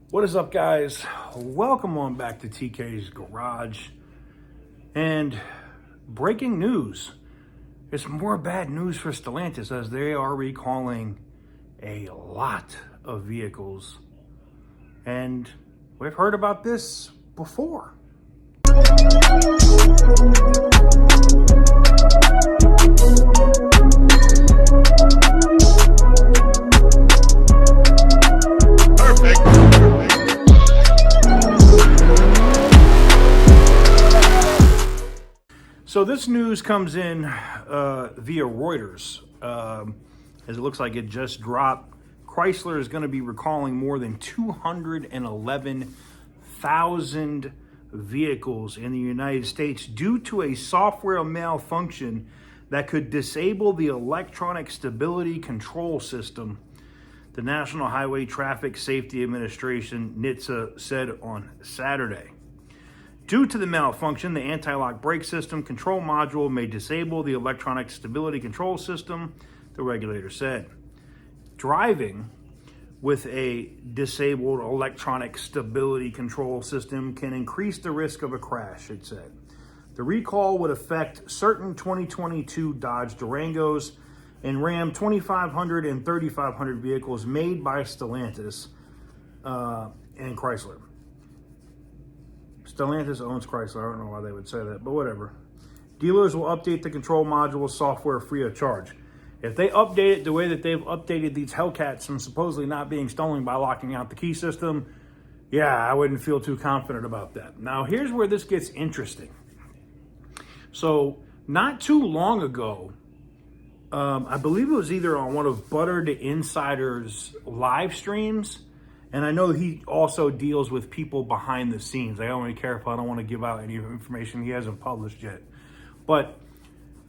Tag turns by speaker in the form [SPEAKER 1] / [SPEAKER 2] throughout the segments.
[SPEAKER 1] What is up, guys? Welcome on back to TK's Garage. And breaking news. It's more bad news for Stellantis as they are recalling a lot of vehicles. And we've heard about this before. So this news comes in via Reuters, as it looks like it just dropped. Chrysler is going to be recalling more than 211,000 vehicles in the United States due to a software malfunction that could disable the electronic stability control system, the National Highway Traffic Safety Administration, NHTSA, said on Saturday. Due to the malfunction, the anti-lock brake system control module may disable the electronic stability control system, the regulator said. Driving with a disabled electronic stability control system can increase the risk of a crash, it said. The recall would affect certain 2022 Dodge Durangos and Ram 2500 and 3500 vehicles made by Stellantis and Chrysler. Stellantis owns Chrysler. I don't know why they would say that, but whatever. Dealers will update the control module software free of charge. If they update it the way that they've updated these Hellcats from supposedly not being stolen by locking out the key system, yeah, I wouldn't feel too confident about that. Now, here's where this gets interesting. So, not too long ago, I believe it was either on one of Butter the Insider's live streams, and I know he also deals with people behind the scenes. I want to be careful. I don't want to give out any information he hasn't published yet. But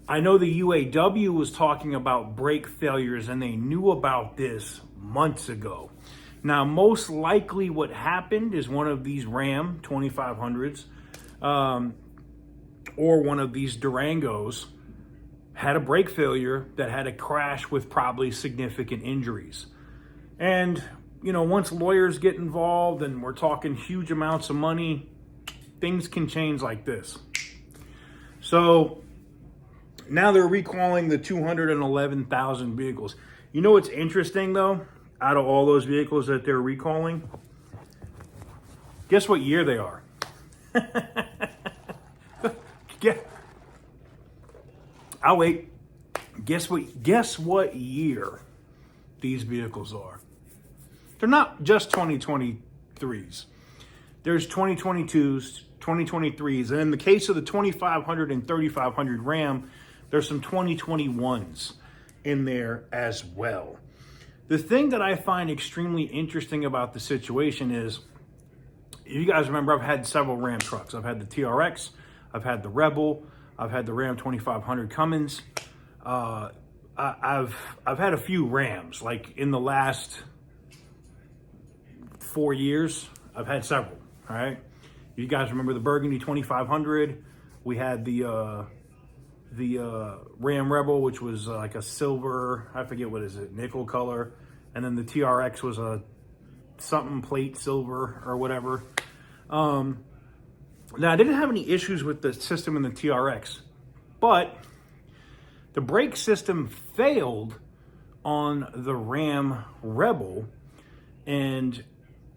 [SPEAKER 1] I know the UAW was talking about brake failures, and they knew about this months ago. Now, most likely what happened is one of these Ram 2500s or one of these Durangos had a brake failure that had a crash with probably significant injuries. And you know, once lawyers get involved and we're talking huge amounts of money, things can change like this. So now they're recalling the 211,000 vehicles. You know what's interesting, though? Out of all those vehicles that they're recalling, guess what year they are? I'll wait. Guess what year these vehicles are? They're not just 2023s. There's 2022s, 2023s, and in the case of the 2500 and 3500 Ram, there's some 2021s in there as well. The thing that I find extremely interesting about the situation is, you guys remember I've had several Ram trucks. I've had the TRX, I've had the Rebel, I've had the Ram 2500 Cummins. I've had a few Rams, like in the last 4 years, I've had several, all right? You guys remember the Burgundy 2500? We had the Ram Rebel, which was like a silver, I forget what is it, nickel color. And then the TRX was a something plate silver or whatever. Now, I didn't have any issues with the system in the TRX, but the brake system failed on the Ram Rebel, and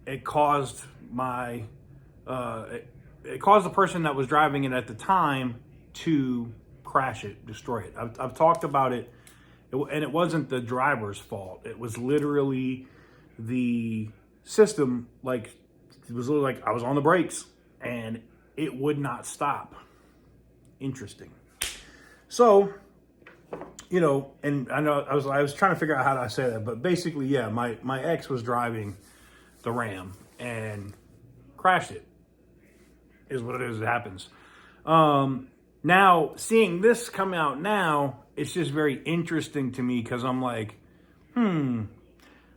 [SPEAKER 1] it caused the person that was driving it at the time to crash it, destroy it. I've talked about it, and it wasn't the driver's fault. It was literally the system. Like, it was literally like I was on the brakes and it would not stop. Interesting. So, you know, and I know I was trying to figure out how to say that, but basically, yeah, my ex was driving the Ram and crashed it. Is what it is. It happens. Now, seeing this come out now, it's just very interesting to me because I'm like, I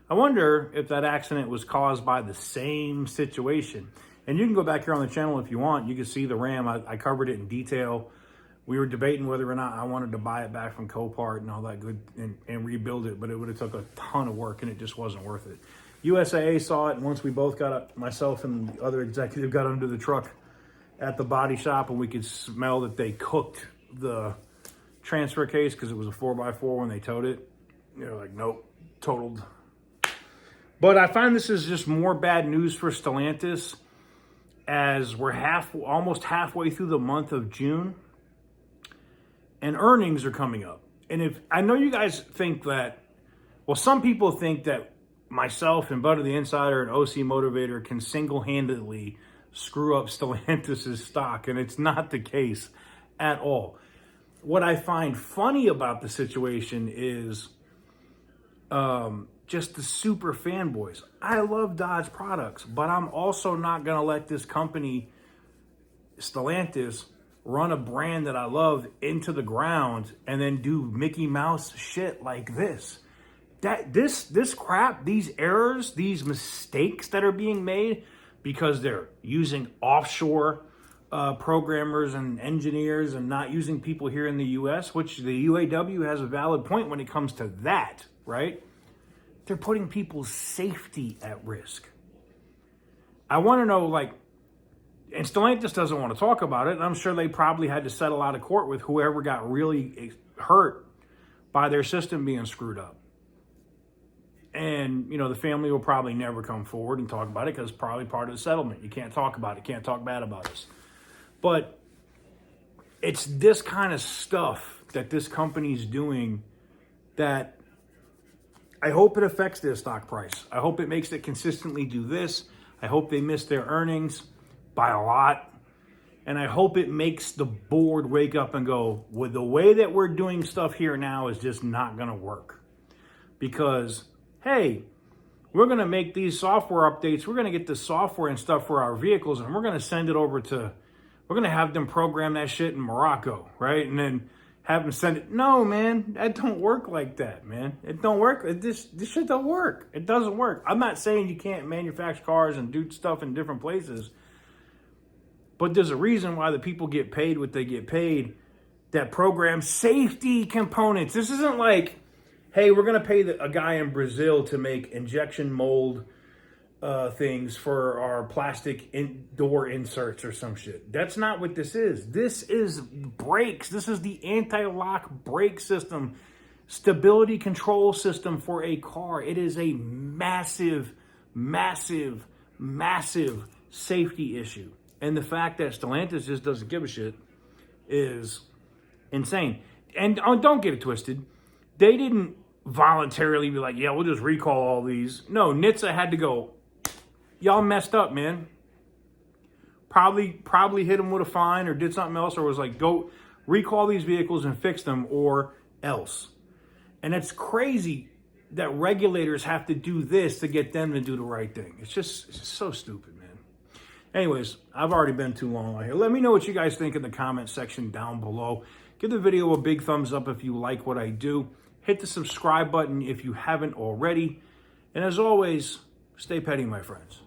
[SPEAKER 1] wonder if that accident was caused by the same situation. And you can go back here on the channel if you want. You can see the Ram. I covered it in detail. We were debating whether or not I wanted to buy it back from Copart and all that good and rebuild it, but it would have took a ton of work and it just wasn't worth it. USAA saw it, and once we both myself and the other executive got under the truck at the body shop, and we could smell that they cooked the transfer case because it was a 4x4 when they towed it. They're like, nope, totaled. But I find this is just more bad news for Stellantis as we're almost halfway through the month of June, and earnings are coming up. And if I know you guys think that, well, some people think that myself and Butter the Insider and OC Motivator can single-handedly screw up Stellantis' stock, and it's not the case at all. What I find funny about the situation is just the super fanboys. I love Dodge products, but I'm also not going to let this company, Stellantis, run a brand that I love into the ground and then do Mickey Mouse shit like this. This crap, these errors, these mistakes that are being made because they're using offshore programmers and engineers and not using people here in the U.S., which the UAW has a valid point when it comes to that, right? They're putting people's safety at risk. I want to know, like, and Stellantis doesn't want to talk about it. I'm sure they probably had to settle out of court with whoever got really hurt by their system being screwed up. And, you know, the family will probably never come forward and talk about it because it's probably part of the settlement. You can't talk about it. Can't talk bad about us. But it's this kind of stuff that this company's doing that I hope it affects their stock price. I hope it makes it consistently do this. I hope they miss their earnings by a lot. And I hope it makes the board wake up and go, well, the way that we're doing stuff here now is just not going to work. Because, hey, we're going to make these software updates. We're going to get the software and stuff for our vehicles, and we're going to send it over to, we're going to have them program that shit in Morocco, right? And then have them send it. No, man, that don't work like that, man. It don't work. This shit don't work. It doesn't work. I'm not saying you can't manufacture cars and do stuff in different places, but there's a reason why the people get paid what they get paid that program safety components. This isn't like, hey, we're going to pay a guy in Brazil to make injection mold things for our plastic door inserts or some shit. That's not what this is. This is brakes. This is the anti-lock brake system, stability control system for a car. It is a massive, massive, massive safety issue. And the fact that Stellantis just doesn't give a shit is insane. And don't get it twisted. They didn't voluntarily be like, yeah, we'll just recall all these. No, NHTSA had to go, y'all messed up, man. Probably hit them with a fine or did something else, or was like, go recall these vehicles and fix them or else. And it's crazy that regulators have to do this to get them to do the right thing. It's just so stupid, man. Anyways, I've already been too long on here. Let me know what you guys think in the comment section down below. Give the video a big thumbs up if you like what I do. Hit the subscribe button if you haven't already. And as always, stay petty, my friends.